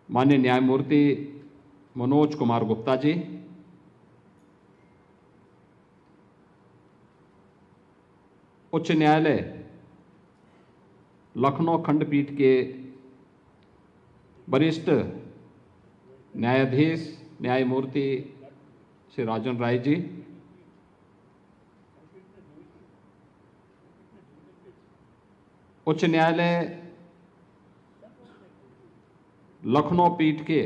माननीय न्यायमूर्ति मनोज कुमार गुप्ता जी, उच्च न्यायालय लखनऊ खंडपीठ के वरिष्ठ न्यायाधीश न्यायमूर्ति श्री राजन राय जी, उच्च न्यायालय लखनऊ पीठ के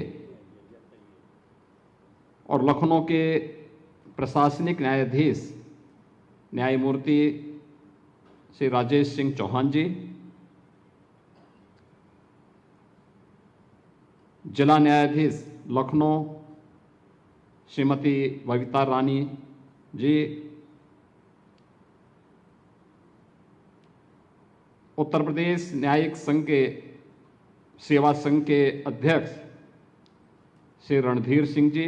और लखनऊ के प्रशासनिक न्यायाधीश न्यायमूर्ति श्री राजेश सिंह चौहान जी, जिला न्यायाधीश लखनऊ श्रीमती बबीता रानी जी, उत्तर प्रदेश न्यायिक संघ के सेवा संघ के अध्यक्ष श्री रणधीर सिंह जी,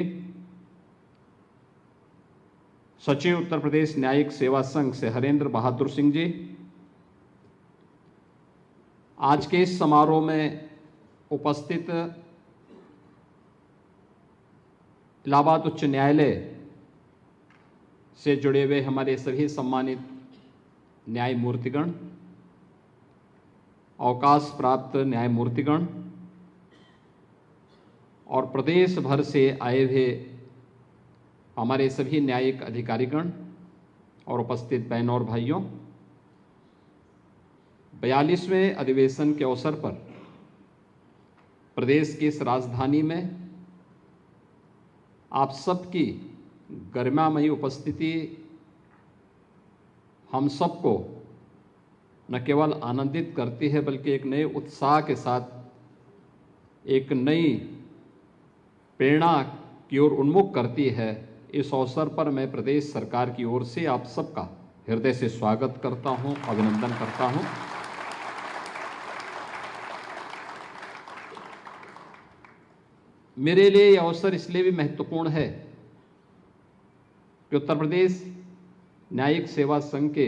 सचिव उत्तर प्रदेश न्यायिक सेवा संघ से हरेंद्र बहादुर सिंह जी, आज के इस समारोह में उपस्थित इलाहाबाद उच्च न्यायालय से जुड़े हुए हमारे सभी सम्मानित न्यायमूर्तिगण, अवकाश प्राप्त न्यायमूर्तिगण और प्रदेश भर से आए हुए हमारे सभी न्यायिक अधिकारीगण और उपस्थित बहनों और भाइयों, 42वें अधिवेशन के अवसर पर प्रदेश की इस राजधानी में आप सबकी गरिमामयी उपस्थिति हम सबको न केवल आनंदित करती है बल्कि एक नए उत्साह के साथ एक नई प्रेरणा की ओर उन्मुख करती है। इस अवसर पर मैं प्रदेश सरकार की ओर से आप सबका हृदय से स्वागत करता हूं, अभिनंदन करता हूं। मेरे लिए यह अवसर इसलिए भी महत्वपूर्ण है कि उत्तर प्रदेश न्यायिक सेवा संघ के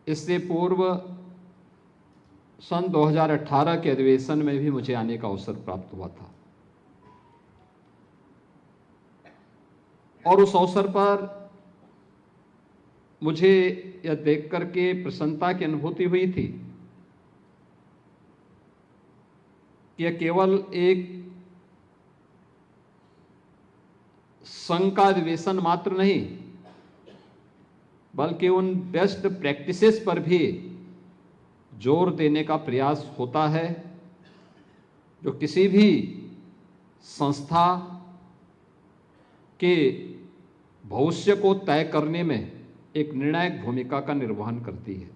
इससे पूर्व सन 2018 के अधिवेशन में भी मुझे आने का अवसर प्राप्त हुआ था और उस अवसर पर मुझे यह देख करके प्रसन्नता की अनुभूति हुई थी कि यह केवल एक संघ का अधिवेशन मात्र नहीं बल्कि उन बेस्ट प्रैक्टिसेस पर भी जोर देने का प्रयास होता है जो किसी भी संस्था के भविष्य को तय करने में एक निर्णायक भूमिका का निर्वहन करती है।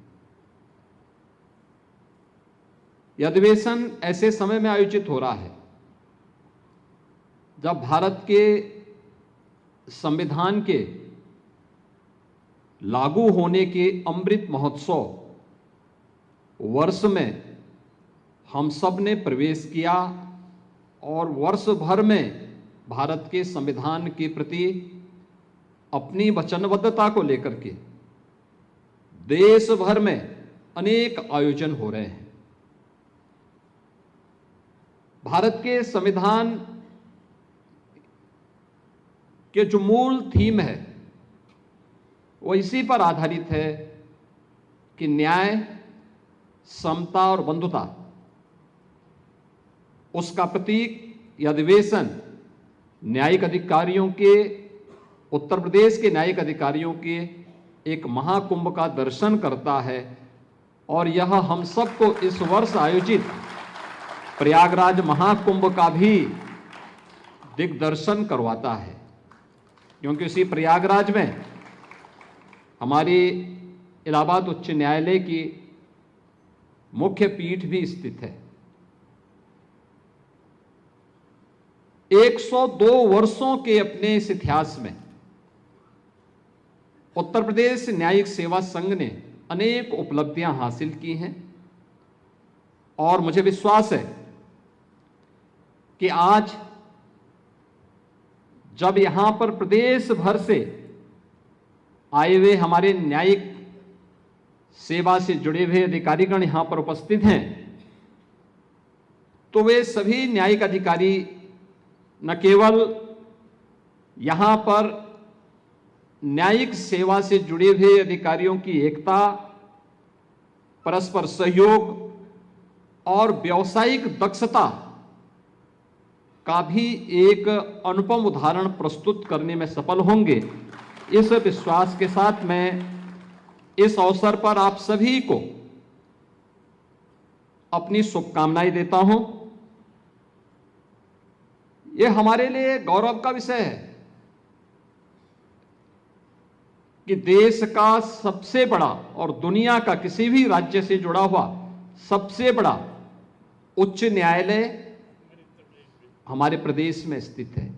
यह अधिवेशन ऐसे समय में आयोजित हो रहा है जब भारत के संविधान के लागू होने के अमृत महोत्सव वर्ष में हम सब ने प्रवेश किया और वर्ष भर में भारत के संविधान के प्रति अपनी वचनबद्धता को लेकर के देश भर में अनेक आयोजन हो रहे हैं। भारत के संविधान के जो मूल थीम है वो इसी पर आधारित है कि न्याय, समता और बंधुता, उसका प्रतीक यह अधिवेशन न्यायिक अधिकारियों के, उत्तर प्रदेश के न्यायिक अधिकारियों के एक महाकुंभ का दर्शन करता है और यह हम सबको इस वर्ष आयोजित प्रयागराज महाकुंभ का भी दिग्दर्शन करवाता है, क्योंकि उसी प्रयागराज में हमारी इलाहाबाद उच्च न्यायालय की मुख्य पीठ भी स्थित है। 102 वर्षों के अपने इस इतिहास में उत्तर प्रदेश न्यायिक सेवा संघ ने अनेक उपलब्धियां हासिल की हैं और मुझे विश्वास है कि आज जब यहां पर प्रदेश भर से आए हुए हमारे न्यायिक सेवा से जुड़े हुए अधिकारीगण यहां पर उपस्थित हैं तो वे सभी न्यायिक अधिकारी न केवल यहां पर न्यायिक सेवा से जुड़े हुए अधिकारियों की एकता, परस्पर सहयोग और व्यावसायिक दक्षता का भी एक अनुपम उदाहरण प्रस्तुत करने में सफल होंगे। इस विश्वास के साथ मैं इस अवसर पर आप सभी को अपनी शुभकामनाएं देता हूं। यह हमारे लिए गौरव का विषय है कि देश का सबसे बड़ा और दुनिया का किसी भी राज्य से जुड़ा हुआ सबसे बड़ा उच्च न्यायालय हमारे प्रदेश में स्थित है।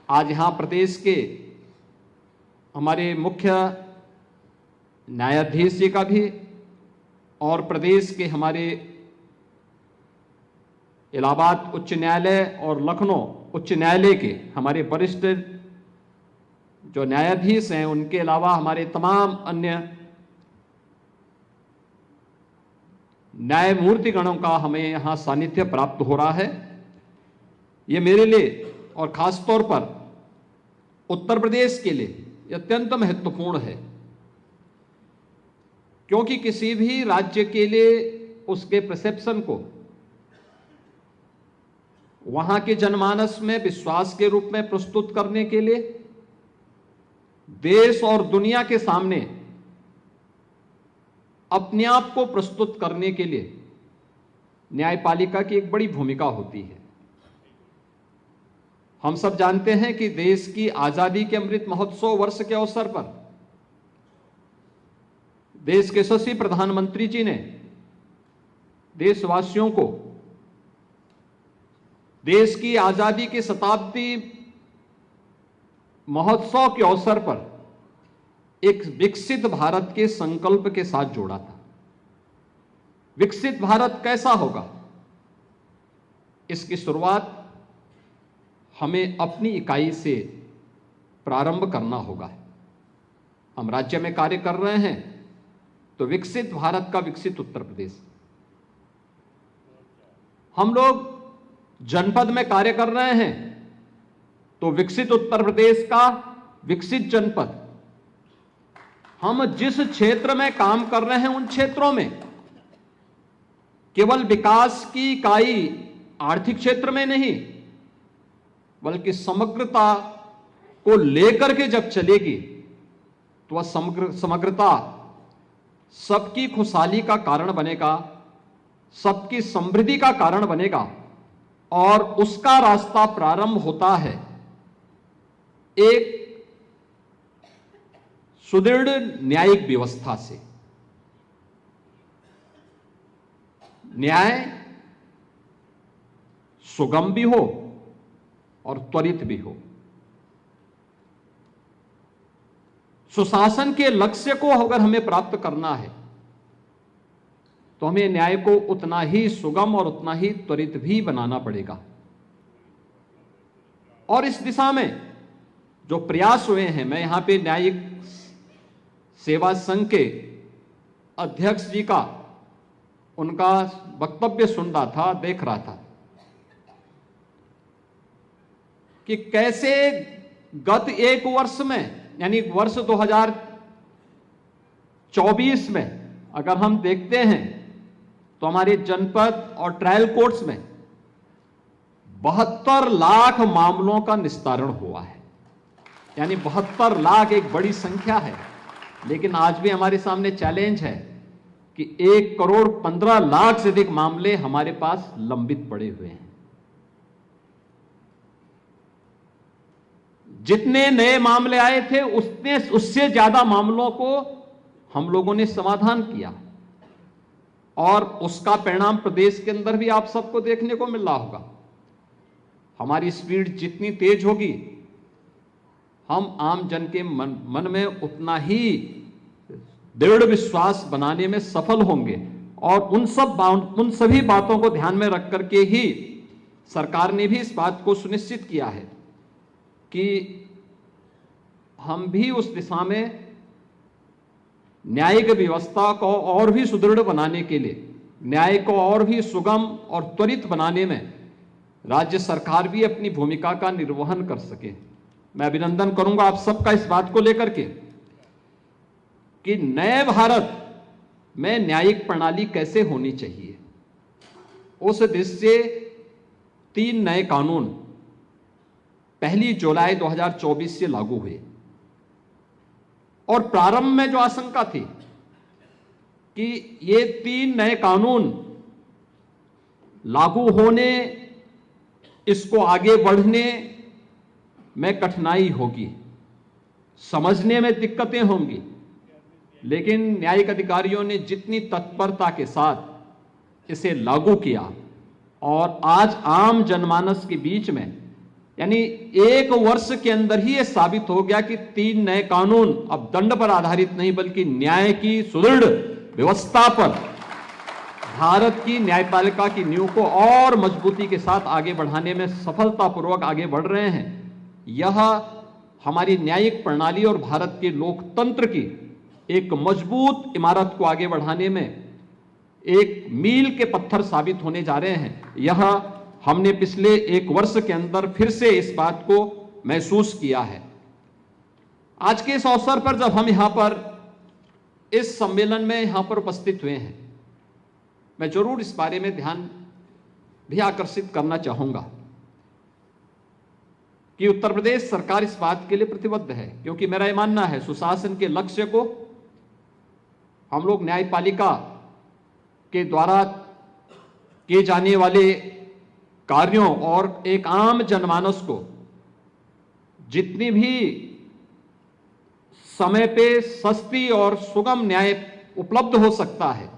आज यहां प्रदेश के हमारे मुख्य न्यायाधीश जी का भी और प्रदेश के हमारे इलाहाबाद उच्च न्यायालय और लखनऊ उच्च न्यायालय के हमारे वरिष्ठ जो न्यायाधीश हैं, उनके अलावा हमारे तमाम अन्य न्यायमूर्ति गणों का हमें यहां सानिध्य प्राप्त हो रहा है। यह मेरे लिए और खास तौर पर उत्तर प्रदेश के लिए अत्यंत महत्वपूर्ण है, क्योंकि किसी भी राज्य के लिए उसके परसेप्शन को वहां के जनमानस में विश्वास के रूप में प्रस्तुत करने के लिए देश और दुनिया के सामने अपने आप को प्रस्तुत करने के लिए न्यायपालिका की एक बड़ी भूमिका होती है। हम सब जानते हैं कि देश की आजादी के अमृत महोत्सव वर्ष के अवसर पर देश के यशस्वी प्रधानमंत्री जी ने देशवासियों को देश की आजादी के शताब्दी महोत्सव के अवसर पर एक विकसित भारत के संकल्प के साथ जोड़ा था। विकसित भारत कैसा होगा, इसकी शुरुआत हमें अपनी इकाई से प्रारंभ करना होगा। हम राज्य में कार्य कर रहे हैं तो विकसित भारत का विकसित उत्तर प्रदेश, हम लोग जनपद में कार्य कर रहे हैं तो विकसित उत्तर प्रदेश का विकसित जनपद, हम जिस क्षेत्र में काम कर रहे हैं उन क्षेत्रों में केवल विकास की इकाई आर्थिक क्षेत्र में नहीं, बल्कि समग्रता को लेकर के जब चलेगी तो वह समग्रता सबकी खुशहाली का कारण बनेगा, सबकी समृद्धि का कारण बनेगा। और उसका रास्ता प्रारंभ होता है एक सुदृढ़ न्यायिक व्यवस्था से। न्याय सुगम भी हो और त्वरित भी हो। सुशासन के लक्ष्य को अगर हमें प्राप्त करना है तो हमें न्याय को उतना ही सुगम और उतना ही त्वरित भी बनाना पड़ेगा। और इस दिशा में जो प्रयास हुए हैं, मैं यहां पे न्यायिक सेवा संघ के अध्यक्ष जी का उनका वक्तव्य सुन रहा था, देख रहा था कि कैसे गत एक वर्ष में, यानी वर्ष 2024 में अगर हम देखते हैं तो हमारे जनपद और ट्रायल कोर्ट्स में 72 लाख मामलों का निस्तारण हुआ है। यानी 72 लाख एक बड़ी संख्या है, लेकिन आज भी हमारे सामने चैलेंज है कि 1,15,00,000 से अधिक मामले हमारे पास लंबित पड़े हुए हैं। जितने नए मामले आए थे उससे ज्यादा मामलों को हम लोगों ने समाधान किया, और उसका परिणाम प्रदेश के अंदर भी आप सबको देखने को मिल रहा होगा। हमारी स्पीड जितनी तेज होगी, हम आम जन के मन में उतना ही दृढ़ विश्वास बनाने में सफल होंगे। और उन सभी बातों को ध्यान में रख करके ही सरकार ने भी इस बात को सुनिश्चित किया है कि हम भी उस दिशा में न्यायिक व्यवस्था को और भी सुदृढ़ बनाने के लिए न्याय को और भी सुगम और त्वरित बनाने में राज्य सरकार भी अपनी भूमिका का निर्वहन कर सके। मैं अभिनंदन करूंगा आप सबका इस बात को लेकर के कि नए भारत में न्यायिक प्रणाली कैसे होनी चाहिए। उस दृष्टि से 3 नए कानून 1 जुलाई 2024 से लागू हुए और प्रारंभ में जो आशंका थी कि ये 3 नए कानून लागू होने, इसको आगे बढ़ने में कठिनाई होगी, समझने में दिक्कतें होंगी, लेकिन न्यायिक अधिकारियों ने जितनी तत्परता के साथ इसे लागू किया और आज आम जनमानस के बीच में, यानी 1 वर्ष के अंदर ही यह साबित हो गया कि 3 नए कानून अब दंड पर आधारित नहीं बल्कि न्याय की सुदृढ़ व्यवस्था पर भारत की न्यायपालिका की नींव को और मजबूती के साथ आगे बढ़ाने में सफलतापूर्वक आगे बढ़ रहे हैं। यह हमारी न्यायिक प्रणाली और भारत के लोकतंत्र की एक मजबूत इमारत को आगे बढ़ाने में एक मील के पत्थर साबित होने जा रहे हैं। यह हमने पिछले 1 वर्ष के अंदर फिर से इस बात को महसूस किया है। आज के इस अवसर पर जब हम यहां पर इस सम्मेलन में यहां पर उपस्थित हुए हैं, मैं जरूर इस बारे में ध्यान भी आकर्षित करना चाहूंगा कि उत्तर प्रदेश सरकार इस बात के लिए प्रतिबद्ध है, क्योंकि मेरा यह मानना है सुशासन के लक्ष्य को हम लोग न्यायपालिका के द्वारा किए जाने वाले कार्यों और एक आम जनमानस को जितनी भी समय पे सस्ती और सुगम न्याय उपलब्ध हो सकता है,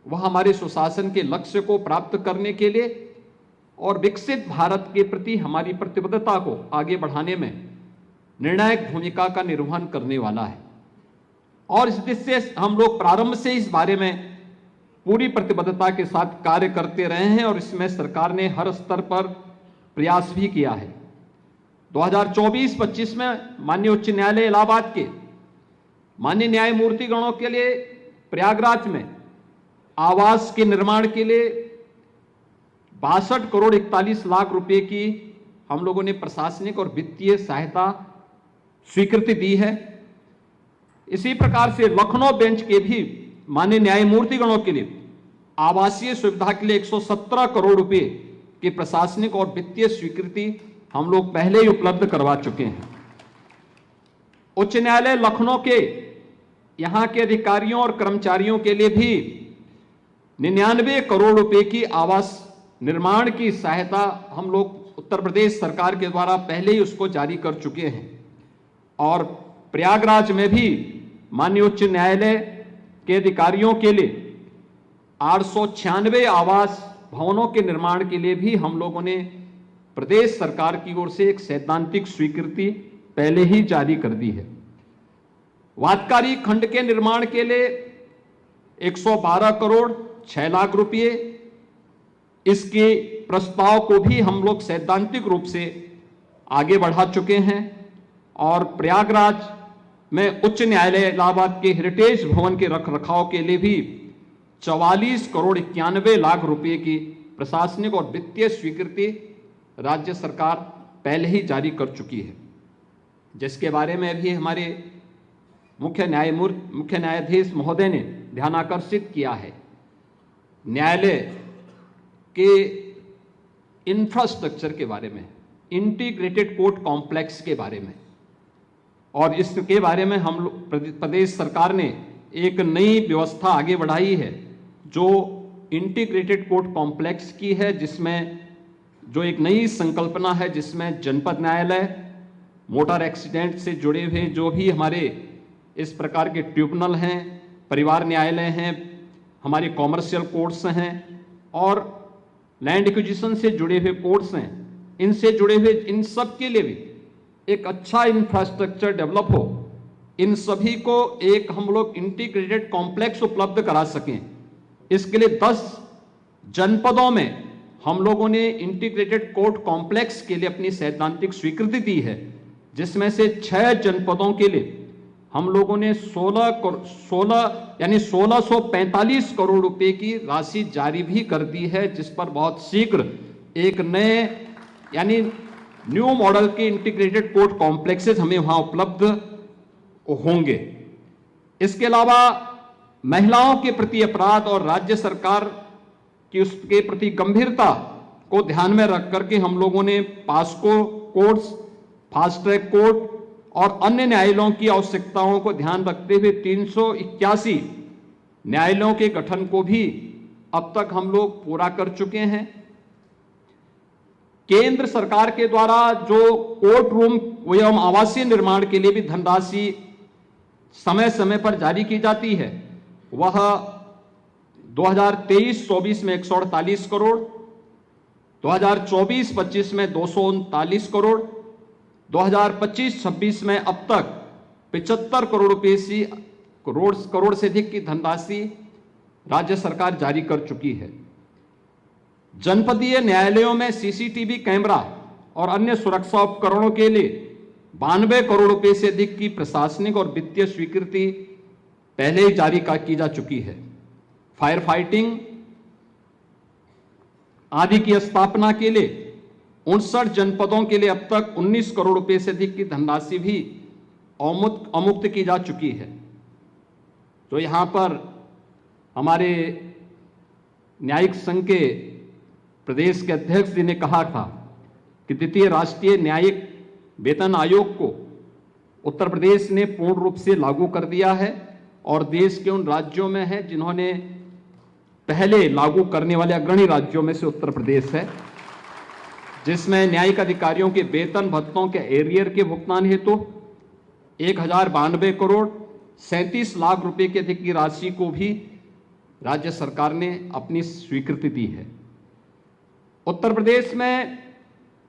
वह हमारे सुशासन के लक्ष्य को प्राप्त करने के लिए और विकसित भारत के प्रति हमारी प्रतिबद्धता को आगे बढ़ाने में निर्णायक भूमिका का निर्वहन करने वाला है। और इस दृष्टि से हम लोग प्रारंभ से इस बारे में पूरी प्रतिबद्धता के साथ कार्य करते रहे हैं और इसमें सरकार ने हर स्तर पर प्रयास भी किया है। 2024-25 में माननीय उच्च न्यायालय इलाहाबाद के माननीय न्यायमूर्तिगणों के लिए प्रयागराज में आवास के निर्माण के लिए 62 करोड़ 41 लाख रुपए की हम लोगों ने प्रशासनिक और वित्तीय सहायता स्वीकृति दी है। इसी प्रकार से लखनऊ बेंच के भी माननीय न्यायमूर्तिगणों के लिए आवासीय सुविधा के लिए 117 करोड़ रुपए की प्रशासनिक और वित्तीय स्वीकृति हम लोग पहले ही उपलब्ध करवा चुके हैं। उच्च न्यायालय लखनऊ के यहां के अधिकारियों और कर्मचारियों के लिए भी 99 करोड़ रुपए की आवास निर्माण की सहायता हम लोग उत्तर प्रदेश सरकार के द्वारा पहले ही उसको जारी कर चुके हैं। और प्रयागराज में भी माननीय उच्च न्यायालय के अधिकारियों के लिए 896 आवास भवनों के निर्माण के लिए भी हम लोगों ने प्रदेश सरकार की ओर से एक सैद्धांतिक स्वीकृति पहले ही जारी कर दी है। वादकारी खंड के निर्माण के लिए 112 करोड़ 6 लाख रुपए, इसके प्रस्ताव को भी हम लोग सैद्धांतिक रूप से आगे बढ़ा चुके हैं। और प्रयागराज में उच्च न्यायालय इलाहाबाद के हेरिटेज भवन के रखरखाव के लिए भी 44 करोड़ 91 लाख रुपए की प्रशासनिक और वित्तीय स्वीकृति राज्य सरकार पहले ही जारी कर चुकी है, जिसके बारे में भी हमारे मुख्य न्यायाधीश महोदय ने ध्यान आकर्षित किया है। न्यायालय के इंफ्रास्ट्रक्चर के बारे में, इंटीग्रेटेड कोर्ट कॉम्प्लेक्स के बारे में, और इसके बारे में हम लोग प्रदेश सरकार ने एक नई व्यवस्था आगे बढ़ाई है जो इंटीग्रेटेड कोर्ट कॉम्प्लेक्स की है, जिसमें जो एक नई संकल्पना है जिसमें जनपद न्यायालय, मोटर एक्सीडेंट से जुड़े हुए जो भी हमारे इस प्रकार के ट्रिब्यूनल हैं, परिवार न्यायालय हैं, हमारे कॉमर्शियल कोर्ट्स हैं और लैंड एक्विजिशन से जुड़े हुए कोर्ट्स हैं, इनसे जुड़े हुए इन सब के लिए भी एक अच्छा इंफ्रास्ट्रक्चर डेवलप हो, इन सभी को एक हम लोग इंटीग्रेटेड कॉम्प्लेक्स उपलब्ध करा सकें। इसके लिए 10 जनपदों में हम लोगों ने इंटीग्रेटेड कोर्ट कॉम्प्लेक्स के लिए अपनी सैद्धांतिक स्वीकृति दी है, जिसमें से 6 जनपदों के लिए हम लोगों ने 1645 करोड़ रुपए की राशि जारी भी कर दी है, जिस पर बहुत शीघ्र एक नए यानी न्यू मॉडल के इंटीग्रेटेड कोर्ट कॉम्प्लेक्सेस हमें वहां उपलब्ध होंगे। इसके अलावा महिलाओं के प्रति अपराध और राज्य सरकार की उसके प्रति गंभीरता को ध्यान में रख करके हम लोगों ने POCSO courts, fast track court और अन्य न्यायालयों की आवश्यकताओं को ध्यान रखते हुए 381 न्यायालयों के गठन को भी अब तक हम लोग पूरा कर चुके हैं। केंद्र सरकार के द्वारा जो कोर्ट रूम एवं आवासीय निर्माण के लिए भी धनराशि समय समय पर जारी की जाती है, वह 2023-24 में 148 करोड़, 2024-25 में 239 करोड़, 2025-26 में अब तक 75 करोड़ से अधिक की धनराशि राज्य सरकार जारी कर चुकी है। जनपदीय न्यायालयों में सीसीटीवी कैमरा और अन्य सुरक्षा उपकरणों के लिए 92 करोड़ रुपए से अधिक की प्रशासनिक और वित्तीय स्वीकृति पहले ही जारी की जा चुकी है। फायर फाइटिंग आदि की स्थापना के लिए 59 जनपदों के लिए अब तक 19 करोड़ रुपए से अधिक की धनराशि भी अमुक्त की जा चुकी है। तो यहां पर हमारे न्यायिक संघ के प्रदेश के अध्यक्ष जी ने कहा था कि द्वितीय राष्ट्रीय न्यायिक वेतन आयोग को उत्तर प्रदेश ने पूर्ण रूप से लागू कर दिया है और देश के उन राज्यों में है जिन्होंने पहले लागू करने वाले अग्रणी राज्यों में से उत्तर प्रदेश है, जिसमें न्यायिक अधिकारियों के वेतन भत्तों के एरियर के भुगतान हेतु 1092 करोड़ 37 लाख रुपए के अधिक की राशि को भी राज्य सरकार ने अपनी स्वीकृति दी है। उत्तर प्रदेश में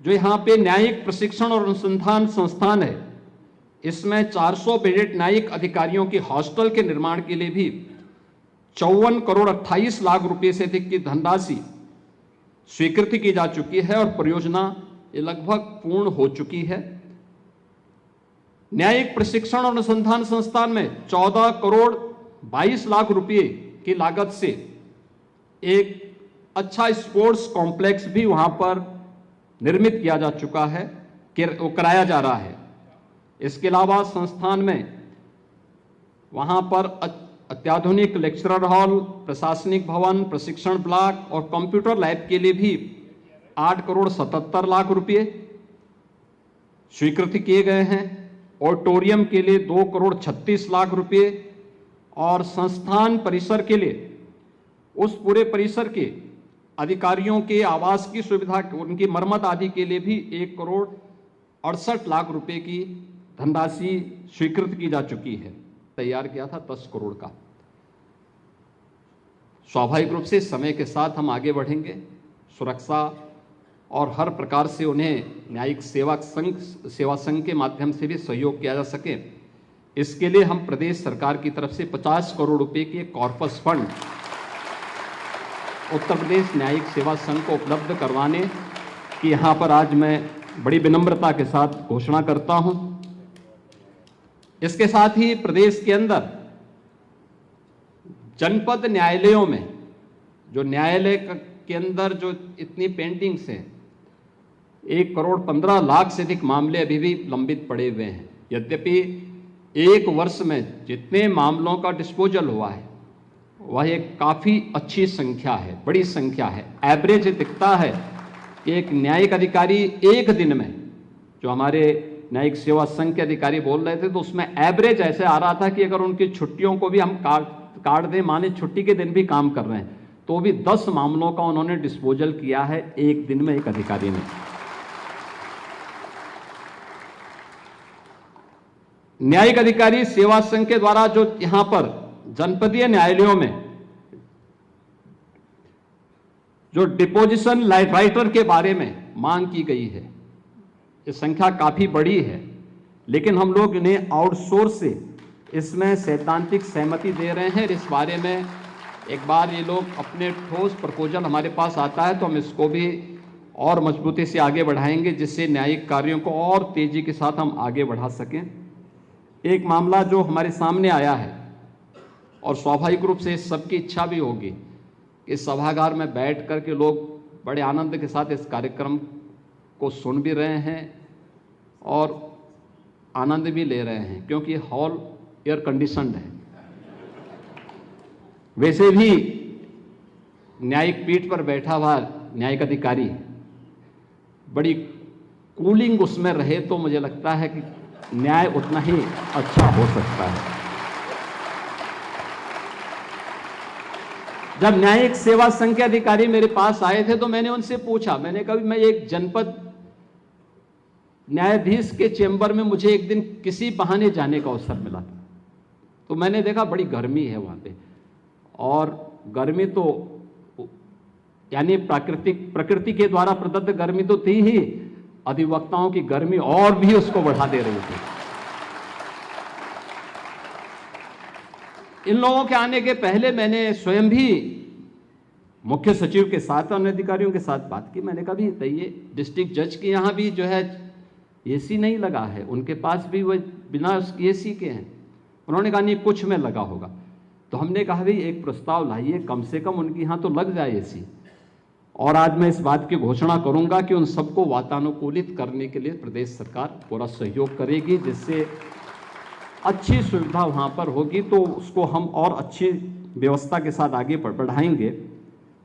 जो यहाँ पे न्यायिक प्रशिक्षण और अनुसंधान संस्थान है, इसमें 400 बेडेड न्यायिक अधिकारियों की हॉस्टल के निर्माण के लिए भी 54 करोड़ 28 लाख रुपए से अधिक की धनराशि स्वीकृति की जा चुकी है और परियोजना लगभग पूर्ण हो चुकी है। न्यायिक प्रशिक्षण और अनुसंधान संस्थान में 14 करोड़ 22 लाख रुपए की लागत से एक अच्छा स्पोर्ट्स कॉम्प्लेक्स भी वहां पर निर्मित किया जा चुका है, कराया जा रहा है। इसके अलावा संस्थान में वहां पर अत्याधुनिक लेक्चरर हॉल, प्रशासनिक भवन, प्रशिक्षण ब्लॉक और कंप्यूटर लैब के लिए भी 8 करोड़ 77 लाख रुपए स्वीकृति किए गए हैं। ऑडिटोरियम के लिए 2 करोड़ 36 लाख रुपए और संस्थान परिसर के लिए उस पूरे परिसर के अधिकारियों के आवास की सुविधा, उनकी मरम्मत आदि के लिए भी 1 करोड़ 68 लाख रुपए की धनराशि स्वीकृत की जा चुकी है। तैयार किया था 10 करोड़ का। स्वाभाविक रूप से समय के साथ हम आगे बढ़ेंगे, सुरक्षा और हर प्रकार से उन्हें न्यायिक सेवा संघ के माध्यम से भी सहयोग किया जा सके, इसके लिए हम प्रदेश सरकार की तरफ से 50 करोड़ रुपए की कॉर्पस फंड उत्तर प्रदेश न्यायिक सेवा संघ को उपलब्ध करवाने की यहाँ पर आज मैं बड़ी विनम्रता के साथ घोषणा करता हूँ। इसके साथ ही प्रदेश के अंदर जनपद न्यायालयों में जो न्यायालय के अंदर जो इतनी पेंडिंग्स हैं, 1 करोड़ 15 लाख से अधिक मामले अभी भी लंबित पड़े हुए हैं। यद्यपि एक वर्ष में जितने मामलों का डिस्पोजल हुआ है वह एक काफ़ी अच्छी संख्या है, बड़ी संख्या है। एवरेज दिखता है कि एक न्यायिक अधिकारी एक दिन में, जो हमारे न्यायिक सेवा संघ के अधिकारी बोल रहे थे, तो उसमें एवरेज ऐसे आ रहा था कि अगर उनकी छुट्टियों को भी हम काट दें, माने छुट्टी के दिन भी काम कर रहे हैं, तो भी 10 मामलों का उन्होंने डिस्पोजल किया है एक दिन में एक अधिकारी ने। न्यायिक अधिकारी सेवा संघ के द्वारा जो यहां पर जनपदीय न्यायालयों में जो डिपोजिशन राइटर के बारे में मांग की गई है, ये संख्या काफी बड़ी है, लेकिन हम लोग इन्हें आउटसोर्स से इसमें सैद्धांतिक सहमति दे रहे हैं। इस बारे में एक बार ये लोग अपने ठोस प्रपोजल हमारे पास आता है तो हम इसको भी और मजबूती से आगे बढ़ाएंगे, जिससे न्यायिक कार्यों को और तेजी के साथ हम आगे बढ़ा सकें। एक मामला जो हमारे सामने आया है, और स्वाभाविक रूप से सबकी इच्छा भी होगी कि सभागार में बैठ कर के लोग बड़े आनंद के साथ इस कार्यक्रम को सुन भी रहे हैं और आनंद भी ले रहे हैं, क्योंकि हॉल एयर कंडीशनड है। वैसे भी न्यायिक पीठ पर बैठा हुआ न्यायिक अधिकारी बड़ी कूलिंग उसमें रहे तो मुझे लगता है कि न्याय उतना ही अच्छा हो सकता है। जब न्यायिक सेवा संघ के अधिकारी मेरे पास आए थे तो मैंने उनसे पूछा, मैंने कहा मैं एक जनपद न्यायाधीश के चेंबर में मुझे एक दिन किसी बहाने जाने का अवसर मिला था, तो मैंने देखा बड़ी गर्मी है वहां पे, और गर्मी तो यानी प्रकृति के द्वारा प्रदत्त गर्मी तो थी ही, अधिवक्ताओं की गर्मी और भी उसको बढ़ा दे रही थी। इन लोगों के आने के पहले मैंने स्वयं भी मुख्य सचिव के साथ अन्य अधिकारियों के साथ बात की। मैंने कहा भी ये डिस्ट्रिक्ट जज के यहाँ भी जो है एसी नहीं लगा है, उनके पास भी वो बिना एसी के हैं। उन्होंने कहा नहीं कुछ में लगा होगा। तो हमने कहा भाई एक प्रस्ताव लाइए, कम से कम उनके यहाँ तो लग जाए एसी। और आज मैं इस बात की घोषणा करूंगा कि उन सबको वातानुकूलित करने के लिए प्रदेश सरकार पूरा सहयोग करेगी, जिससे अच्छी सुविधा वहाँ पर होगी तो उसको हम और अच्छी व्यवस्था के साथ आगे बढ़ाएंगे।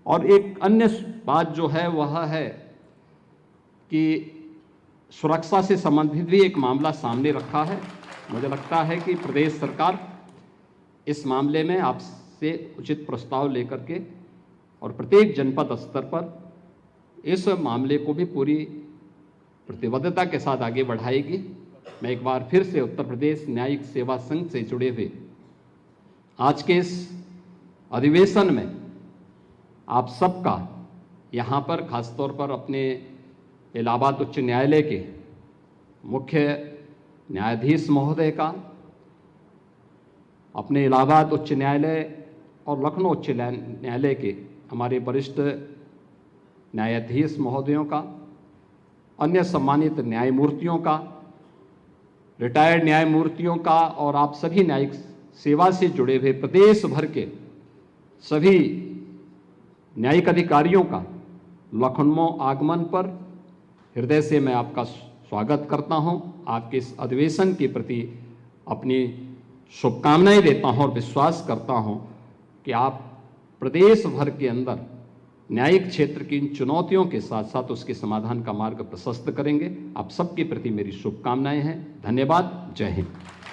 और एक अन्य बात जो है वह है कि सुरक्षा से संबंधित भी एक मामला सामने रखा है। मुझे लगता है कि प्रदेश सरकार इस मामले में आपसे उचित प्रस्ताव लेकर के और प्रत्येक जनपद स्तर पर इस मामले को भी पूरी प्रतिबद्धता के साथ आगे बढ़ाएगी। मैं एक बार फिर से उत्तर प्रदेश न्यायिक सेवा संघ से जुड़े हुए आज के इस अधिवेशन में आप सबका यहाँ पर खासतौर पर अपने इलाहाबाद उच्च न्यायालय के मुख्य न्यायाधीश महोदय का, अपने इलाहाबाद उच्च न्यायालय और लखनऊ उच्च न्यायालय के हमारे वरिष्ठ न्यायाधीश महोदयों का, अन्य सम्मानित न्यायमूर्तियों का, रिटायर्ड न्यायमूर्तियों का और आप सभी न्यायिक सेवा से जुड़े हुए प्रदेश भर के सभी न्यायिक अधिकारियों का लखनऊ आगमन पर हृदय से मैं आपका स्वागत करता हूं। आपके इस अधिवेशन के प्रति अपनी शुभकामनाएं देता हूं और विश्वास करता हूं कि आप प्रदेश भर के अंदर न्यायिक क्षेत्र की इन चुनौतियों के साथ साथ उसके समाधान का मार्ग प्रशस्त करेंगे। आप सबके प्रति मेरी शुभकामनाएं हैं। धन्यवाद। जय हिंद।